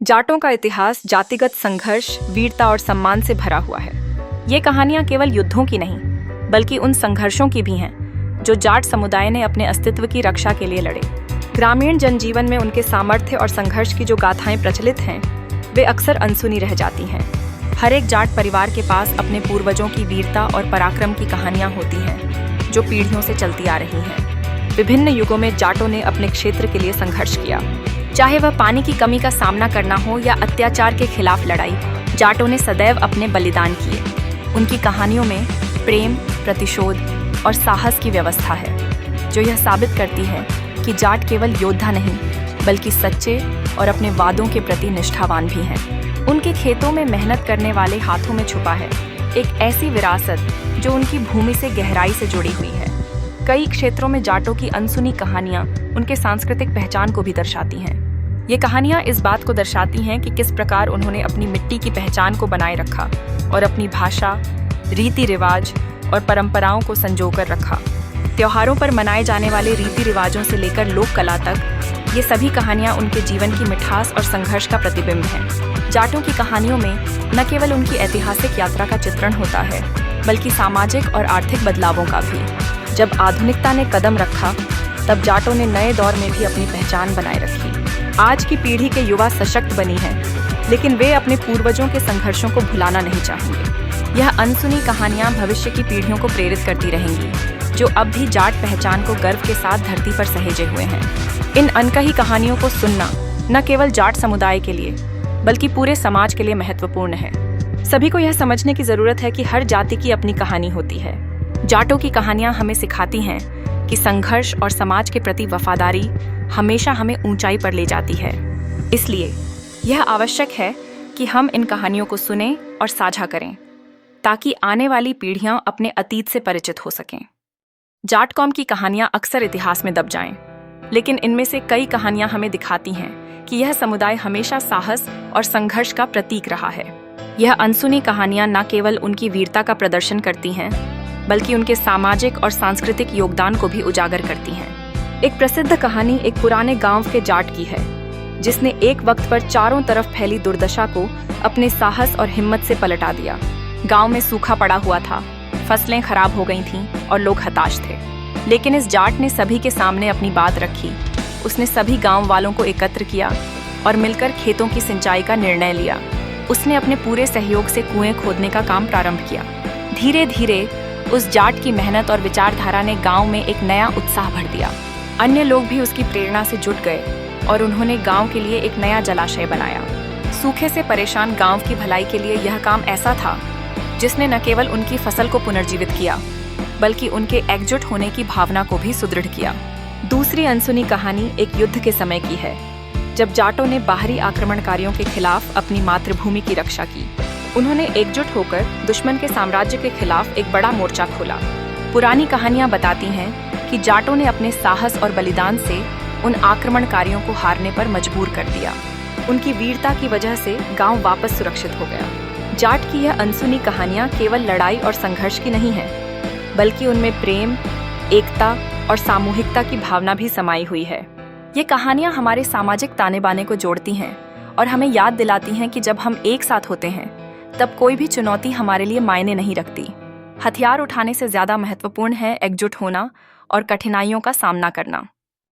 जाटों का इतिहास जातिगत संघर्ष, वीरता और सम्मान से भरा हुआ है। ये कहानियां केवल युद्धों की नहीं, बल्कि उन संघर्षों की भी हैं जो जाट समुदाय ने अपने अस्तित्व की रक्षा के लिए लड़े। ग्रामीण जनजीवन में उनके सामर्थ्य और संघर्ष की जो गाथाएं प्रचलित हैं, वे अक्सर अनसुनी रह जाती हैं। हर एक जाट परिवार के पास अपने पूर्वजों की वीरता और पराक्रम की कहानियां होती हैं, जो पीढ़ियों से चलती आ रही हैं। विभिन्न युगों में जाटों ने अपने क्षेत्र के लिए संघर्ष किया, चाहे वह पानी की कमी का सामना करना हो या अत्याचार के खिलाफ लड़ाई। जाटों ने सदैव अपने बलिदान किए। उनकी कहानियों में प्रेम, प्रतिशोध और साहस की व्यवस्था है, जो यह साबित करती है कि जाट केवल योद्धा नहीं, बल्कि सच्चे और अपने वादों के प्रति निष्ठावान भी हैं। उनके खेतों में मेहनत करने वाले हाथों में छुपा है एक ऐसी विरासत जो उनकी भूमि से गहराई से जुड़ी हुई है। कई क्षेत्रों में जाटों की अनसुनी कहानियां उनके सांस्कृतिक पहचान को भी दर्शाती हैं। ये कहानियां इस बात को दर्शाती हैं कि किस प्रकार उन्होंने अपनी मिट्टी की पहचान को बनाए रखा और अपनी भाषा, रीति रिवाज और परंपराओं को संजोकर रखा। त्योहारों पर मनाए जाने वाले रीति रिवाजों से लेकर लोक कला तक, ये सभी कहानियां उनके जीवन की मिठास और संघर्ष का प्रतिबिंब हैं। जाटों की कहानियों में न केवल उनकी ऐतिहासिक यात्रा का चित्रण होता है, बल्कि सामाजिक और आर्थिक बदलावों का भी। जब आधुनिकता ने कदम रखा, तब जाटों ने नए दौर में भी अपनी पहचान बनाए रखी। आज की पीढ़ी के युवा सशक्त बनी है, लेकिन वे अपने पूर्वजों के संघर्षों को भुलाना नहीं चाहेंगे। यह अनसुनी कहानियां भविष्य की पीढ़ियों को प्रेरित करती रहेंगी, जो अब भी जाट पहचान को गर्व के साथ धरती पर सहेजे हुए हैं। इन अनकही कहानियों को सुनना न केवल जाट समुदाय के लिए, बल्कि पूरे समाज के लिए महत्वपूर्ण है। सभी को यह समझने की जरूरत है कि हर जाति की अपनी कहानी होती है। जाटों की कहानियां हमें सिखाती हैं कि संघर्ष और समाज के प्रति वफादारी हमेशा हमें ऊंचाई पर ले जाती है। इसलिए यह आवश्यक है कि हम इन कहानियों को सुनें और साझा करें, ताकि आने वाली पीढ़ियां अपने अतीत से परिचित हो सकें। जाट कौम की कहानियां अक्सर इतिहास में दब जाएं, लेकिन इनमें से कई कहानियां हमें दिखाती हैं कि यह समुदाय हमेशा साहस और संघर्ष का प्रतीक रहा है। यह अनसुनी कहानियां न केवल उनकी वीरता का प्रदर्शन करती हैं, बल्कि उनके सामाजिक और सांस्कृतिक योगदान को भी उजागर करती हैं। एक प्रसिद्ध कहानी एक पुराने गांव के जाट की है, जिसने एक वक्त पर चारों तरफ फैली दुर्दशा को अपने साहस और हिम्मत से पलटा दिया। गांव में सूखा पड़ा हुआ था, फसलें खराब हो गई थीं और लोग हताश थे। लेकिन इस जाट ने सभी के सामने अपनी बात रखी। उसने सभी गांव वालों को एकत्र किया और मिलकर खेतों की सिंचाई का निर्णय लिया। उसने अपने पूरे सहयोग से कुएं खोदने का काम प्रारंभ किया। धीरे धीरे उस जाट की मेहनत और विचारधारा ने गांव में एक नया उत्साह भर दिया। अन्य लोग भी उसकी प्रेरणा से जुट गए और उन्होंने गांव के लिए एक नया जलाशय बनाया। सूखे से परेशान गांव की भलाई के लिए यह काम ऐसा था जिसने न केवल उनकी फसल को पुनर्जीवित किया, बल्कि उनके एकजुट होने की भावना को भी सुदृढ़ किया। दूसरी अनसुनी कहानी एक युद्ध के समय की है, जब जाटों ने बाहरी आक्रमणकारियों के खिलाफ अपनी मातृभूमि की रक्षा की। उन्होंने एकजुट होकर दुश्मन के साम्राज्य के खिलाफ एक बड़ा मोर्चा खोला। पुरानी कहानियां बताती हैं कि जाटों ने अपने साहस और बलिदान से उन आक्रमणकारियों को हारने पर मजबूर कर दिया। उनकी वीरता की वजह से गांव वापस सुरक्षित हो गया। जाट की यह अनसुनी कहानियां केवल लड़ाई और संघर्ष की नहीं हैं, बल्कि उनमें प्रेम, एकता और सामूहिकता की भावना भी समाई हुई है। ये कहानियां हमारे सामाजिक ताने बाने को जोड़ती हैं और हमें याद दिलाती हैं कि जब हम एक साथ होते हैं, तब कोई भी चुनौती हमारे लिए मायने नहीं रखती। हथियार उठाने से ज्यादा महत्वपूर्ण है एकजुट होना और कठिनाइयों का सामना करना।